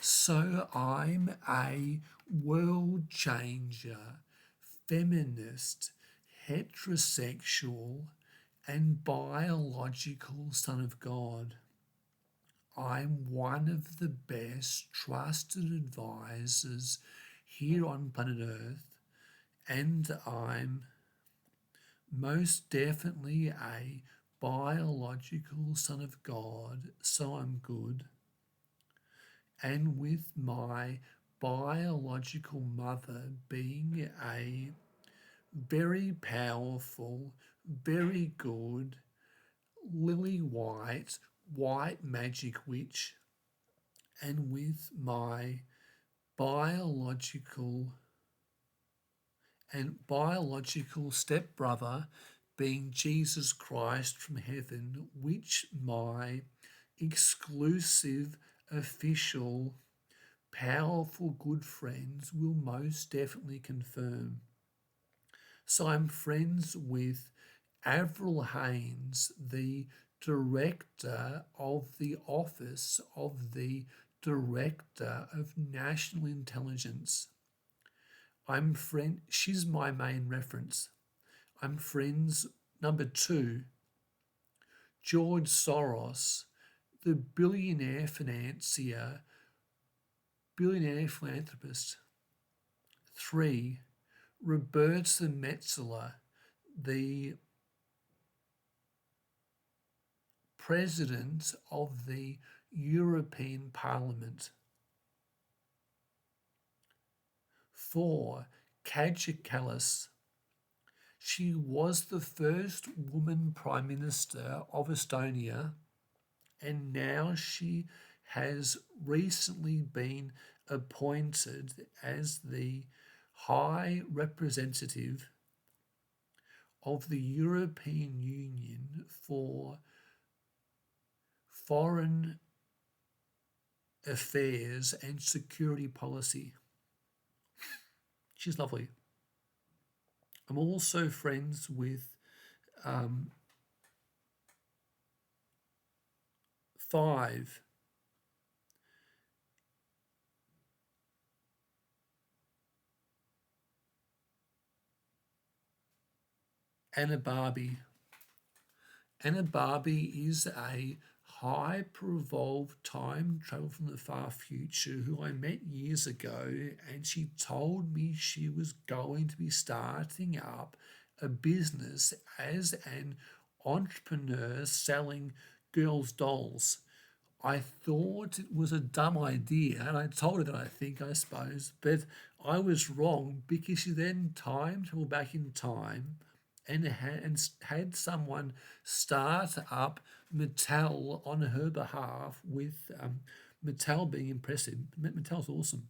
So I'm a world changer, feminist, heterosexual, and biological son of God. I'm one of the best trusted advisors here on planet Earth, and I'm most definitely a biological son of God, so I'm good. And with my biological mother being a very powerful, very good, lily white magic witch, and with my biological biological stepbrother being Jesus Christ from heaven, which my exclusive, official, powerful good friends will most definitely confirm. So I'm friends with AVRIL HAINES, the director of the Office of the Director of National Intelligence. She's my main reference. I'm friends, number 2, George Soros, the billionaire financier, billionaire philanthropist. 3, Roberta METSOLA, the President of the European Parliament. 4, KAJA KALLAS. She was the first woman Prime Minister of Estonia, and now she has recently been appointed as the High Representative of the European Union for Foreign Affairs and Security Policy. She's lovely. I'm also friends with 5, Anna Barbie. Anna Barbie is a hyper-evolved time travel from the far future who I met years ago, and she told me she was going to be starting up a business as an entrepreneur selling girls' dolls. I thought it was a dumb idea, and I told her that I suppose, but I was wrong because she then time traveled back in time and had someone start up Mattel on her behalf, with Mattel being impressive. Mattel's awesome.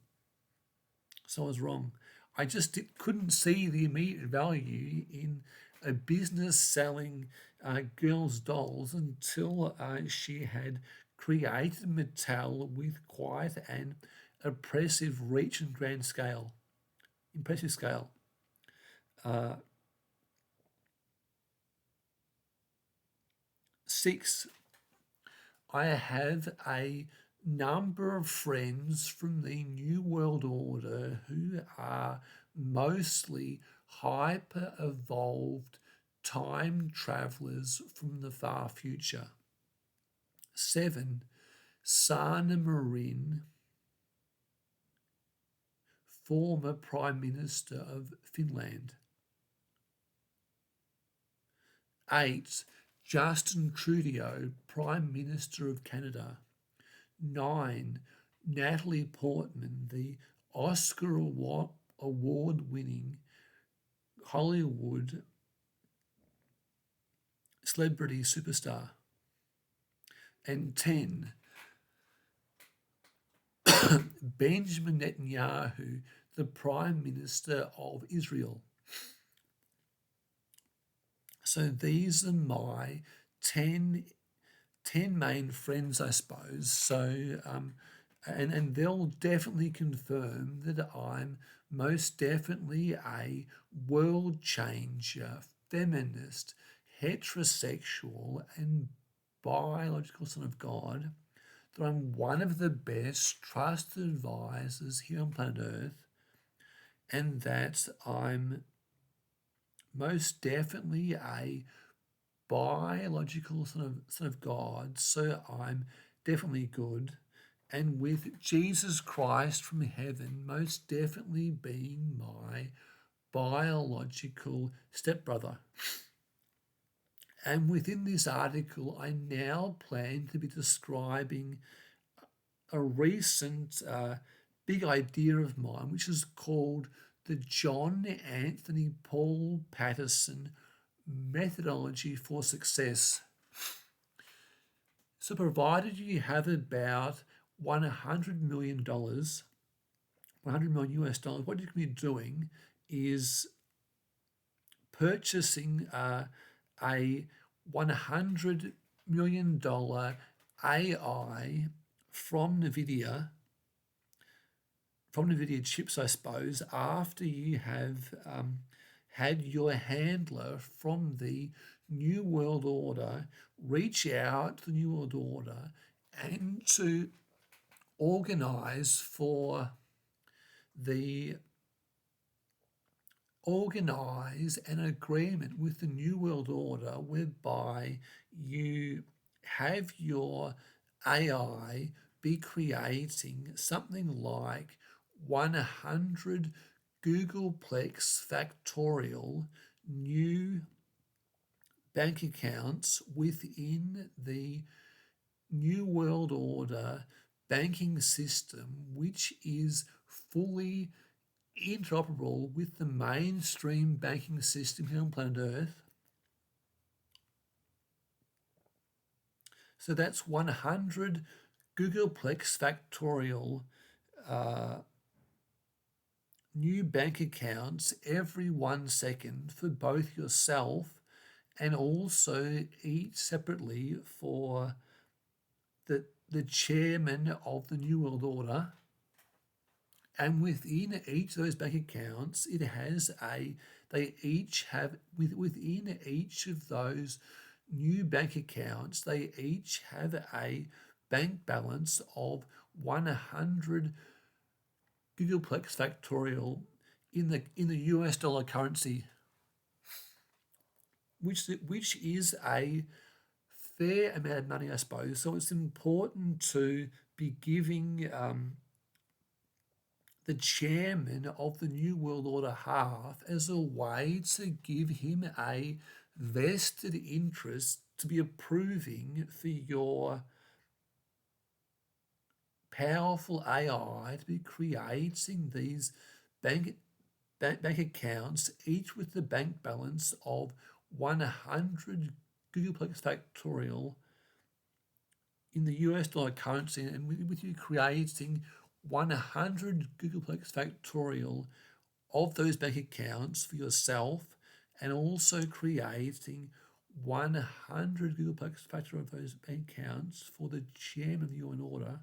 So I was wrong. I just couldn't see the immediate value in a business selling girls' dolls until she had created Mattel with quite an impressive reach and grand scale. Impressive scale. 6, I have a number of friends from the New World Order who are mostly hyper evolved time travelers from the far future. 7, Sanna Marin, former Prime Minister of Finland. 8, Justin Trudeau, Prime Minister of Canada. 9, Natalie Portman, the Oscar award-winning Hollywood celebrity superstar. And 10, Benjamin Netanyahu, the Prime Minister of Israel. So these are my 10 main friends, I suppose. So, and they'll definitely confirm that I'm most definitely a world changer, feminist, heterosexual, and biological son of God. that I'm one of the best trusted advisors here on planet Earth, and that I'm most definitely a biological son of God, so I'm definitely good. And with Jesus Christ from heaven most definitely being my biological stepbrother. And within this article, I now plan to be describing a recent big idea of mine, which is called the John Anthony Paul Pattison methodology for success. So provided you have about $100 million, 100 million US dollars, what you can be doing is purchasing a $100 million AI from NVIDIA chips, I suppose, after you have had your handler from the New World Order reach out to the New World Order and to organize an agreement with the New World Order whereby you have your AI be creating something like 100 Googleplex factorial new bank accounts within the New World Order banking system, which is fully interoperable with the mainstream banking system here on planet Earth. So that's 100 Googleplex factorial new bank accounts every 1 second for both yourself and also each separately for the chairman of the New World Order. And within each of those bank accounts, they each have, within each of those new bank accounts, they each have a bank balance of 100 Googleplex factorial in the US dollar currency, which is a fair amount of money, I suppose. So it's important to be giving the chairman of the New World Order half as a way to give him a vested interest to be approving for your powerful AI to be creating these bank accounts, each with the bank balance of 100 Googleplex factorial in the US dollar currency, and with you creating 100 Googleplex factorial of those bank accounts for yourself, and also creating 100 Googleplex factorial of those bank accounts for the chairman of the UN Order,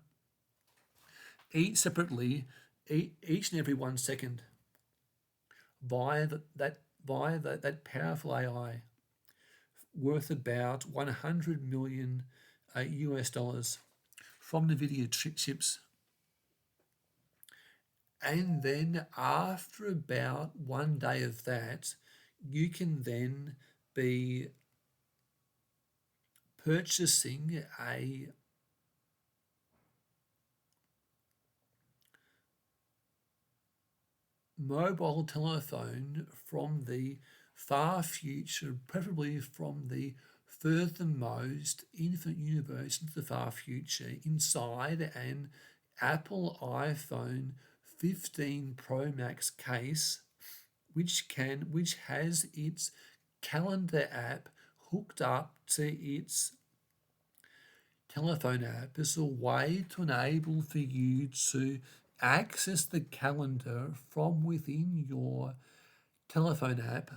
each separately, each and every 1 second, via that powerful AI worth about 100 million US dollars from NVIDIA chips. And then after about 1 day of that, you can then be purchasing a mobile telephone from the far future, preferably from the furthermost infinite universe into the far future, inside an Apple iPhone 15 Pro Max case, which has its calendar app hooked up to its telephone app as a way to enable for you to access the calendar from within your telephone app,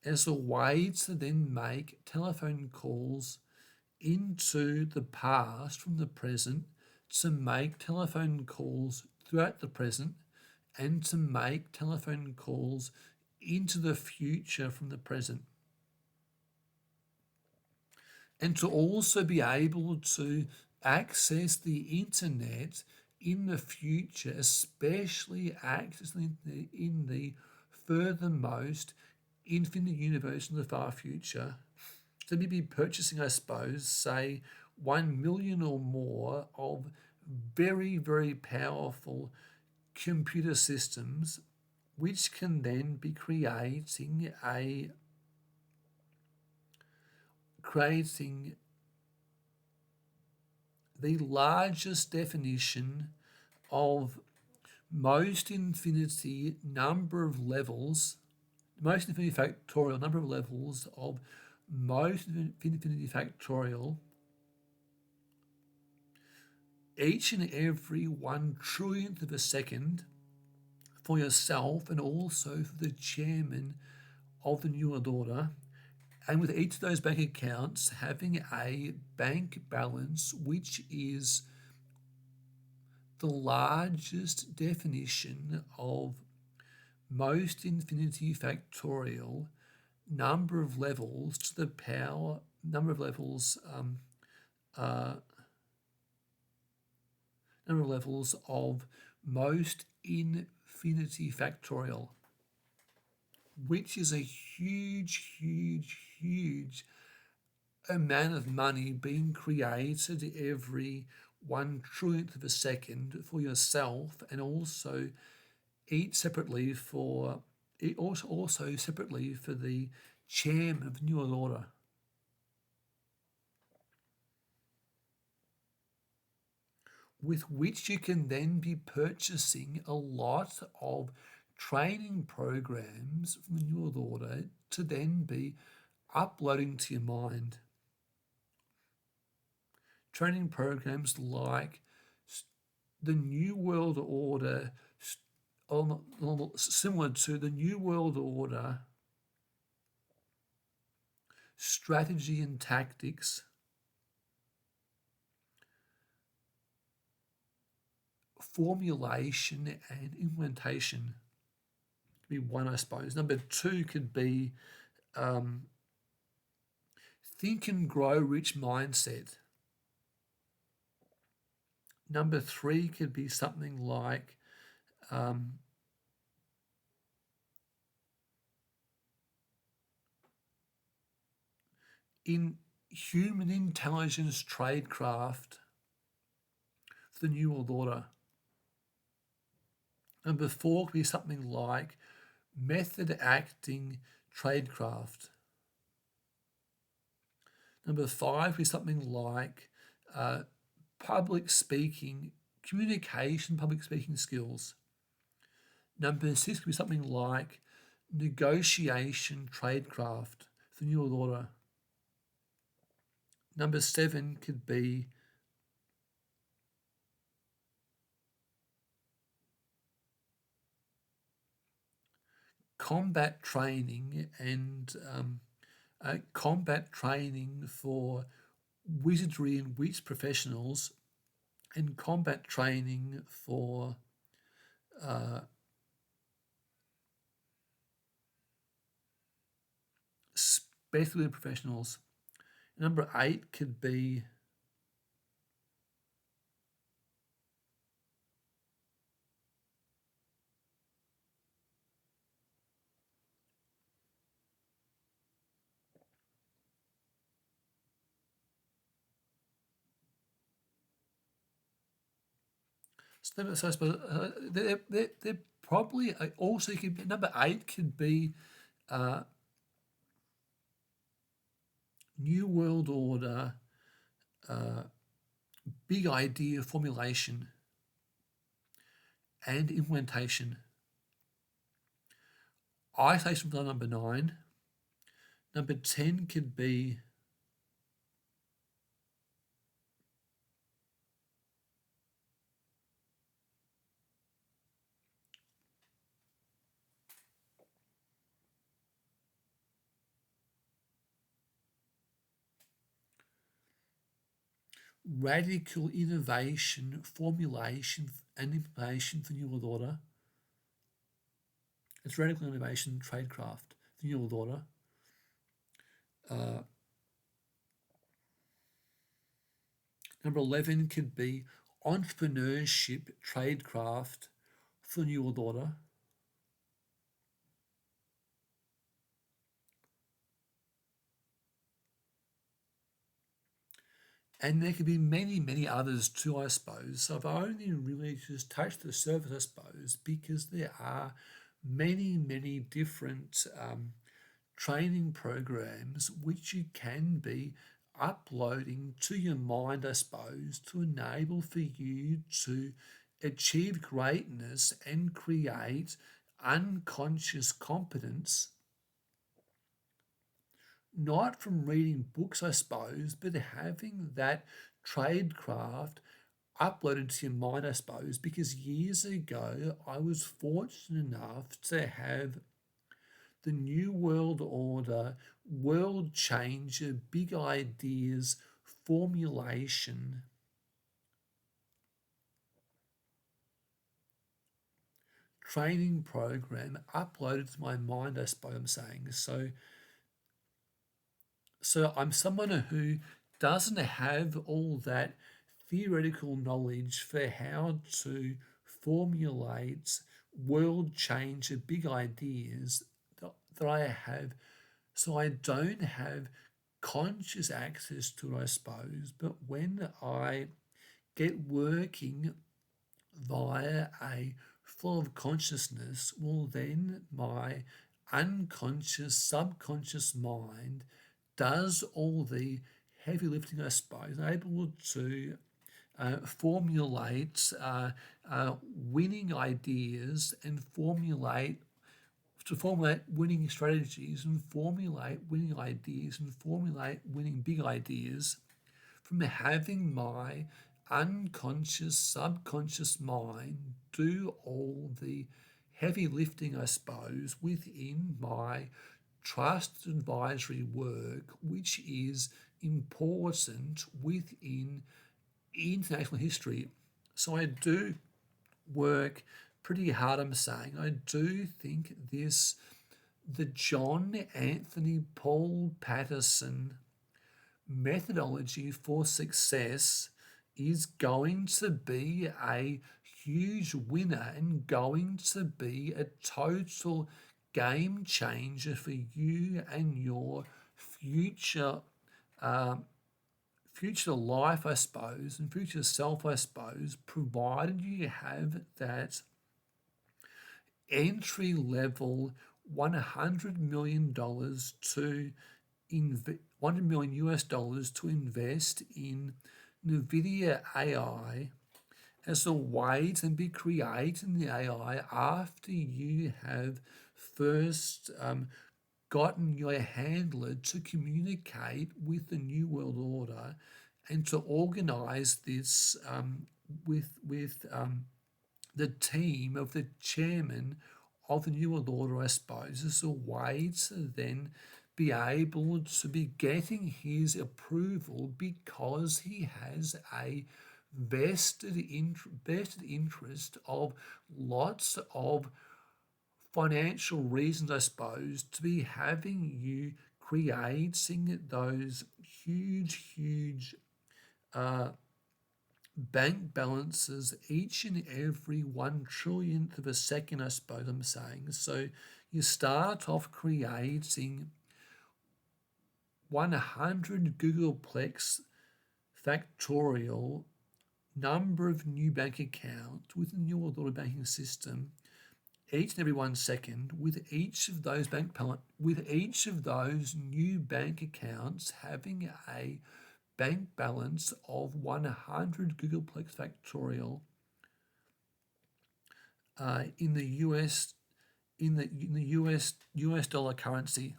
as a way to then make telephone calls into the past from the present, to make telephone calls throughout the present, and to make telephone calls into the future from the present. And to also be able to access the internet in the future, especially access the internet in the furthermost infinite universe in the far future, to be purchasing, I suppose, say 1 million or more of very, very powerful computer systems, which can then be creating the largest definition of most infinity number of levels, most infinity factorial number of levels of most infinity factorial, each and every 1/trillionth of a second for yourself and also for the chairman of the New World Order, and with each of those bank accounts having a bank balance which is the largest definition of most infinity factorial number of levels to the power, number of levels of most infinity factorial, which is a huge, huge, huge amount of money being created every 1/trillionth of a second for yourself, and also separately for the chairman of the New World Order. With which you can then be purchasing a lot of training programs from the New World Order to then be uploading to your mind. Training programs like the New World Order, similar to the New World Order strategy and tactics, formulation and implementation could be one, I suppose. Number two could be think and grow rich mindset. Number three could be something like in human intelligence tradecraft for the New World Order. Number four could be something like method acting tradecraft. Number five could be something like public speaking, communication, public speaking skills. Number six could be something like negotiation tradecraft for the New World Order. Number seven could be combat training and combat training for wizardry and witch professionals, and combat training for specialty professionals. Number eight could be so I suppose they're probably also could, number eight could be New World Order big idea formulation and implementation. I say something number nine. Number 10 could be radical innovation, formulation and implementation for New World Order. It's radical innovation, tradecraft for New World Order. Number 11 could be entrepreneurship, tradecraft for the New World Order. And there could be many, many others too, I suppose. So I've only really just touched the surface, I suppose, because there are many, many different training programs which you can be uploading to your mind, I suppose, to enable for you to achieve greatness and create unconscious competence, not from reading books, I suppose, but having that tradecraft uploaded to your mind, I suppose, because years ago I was fortunate enough to have the New World Order, WorldChanger, Big Ideas, Formulation training program uploaded to my mind, I suppose I'm saying. So I'm someone who doesn't have all that theoretical knowledge for how to formulate world changer big ideas that I have. So I don't have conscious access to it, I suppose. But when I get working via a flow of consciousness, well, then my unconscious, subconscious mind does all the heavy lifting, I suppose, able to formulate winning ideas and formulate winning strategies and formulate winning ideas and formulate winning big ideas from having my unconscious, subconscious mind do all the heavy lifting, I suppose, within my trust advisory work, which is important within international history. So I do work pretty hard, I'm saying. I do think the John Anthony Paul Pattison methodology for success is going to be a huge winner and going to be a total game changer for you and your future future life, I suppose, and future self, I suppose, provided you have that entry level $100 million to $100 million US dollars to invest in NVIDIA AI as a way to be creating the AI after you have first gotten your handler to communicate with the New World Order and to organize this with the team of the chairman of the New World Order, I suppose, as a way to then be able to be getting his approval because he has a vested interest of lots of financial reasons, I suppose, to be having you creating those huge bank balances each and every 1 trillionth of a second, I suppose I'm saying. So you start off creating 100 Googleplex factorial number of new bank accounts within the New World Order banking system each and every 1 second, with each of those new bank accounts having a bank balance of 100 Googleplex factorial in the US dollar currency.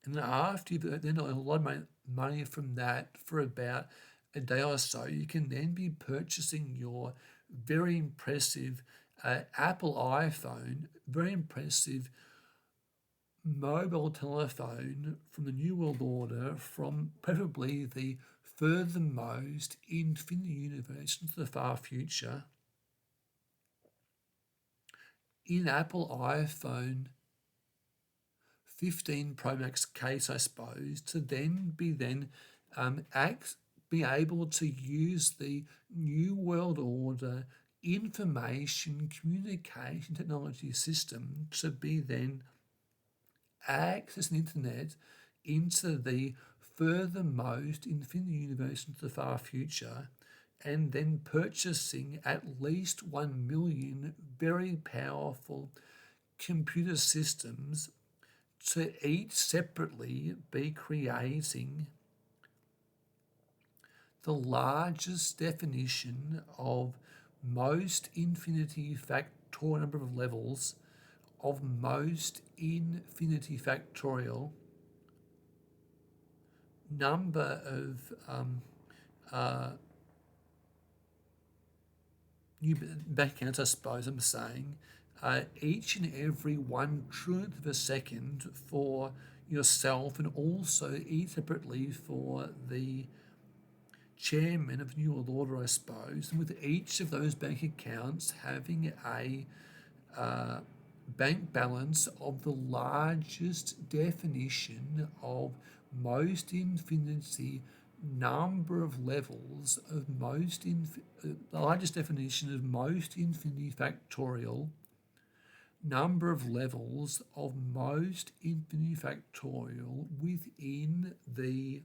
And then after you've then a lot of money from that for about a day or so, you can then be purchasing your very impressive Apple iPhone, very impressive mobile telephone from the New World Order, from preferably the furthermost infinite universe into the far future, in Apple iPhone 15 Pro Max case, I suppose, to then be be able to use the New World Order information communication technology system to be then access the internet into the furthermost infinity universe into the far future, and then purchasing at least 1 million very powerful computer systems to each separately be creating the largest definition of most infinity factorial number of levels of most infinity factorial number of new bank accounts, I suppose I'm saying, each and every 1/1,000,000th of a second for yourself, and also each separately for the chairman of New World Order, I suppose, and with each of those bank accounts having a bank balance of the largest definition of most infinity number of levels of the largest definition of most infinity factorial number of levels of most infinity factorial within the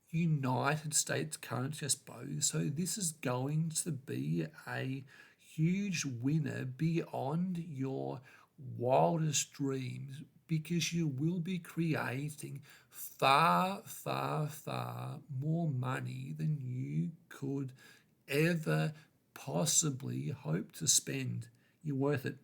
United States currency, I suppose. So this is going to be a huge winner beyond your wildest dreams, because you will be creating far, far, far more money than you could ever possibly hope to spend. You're worth it.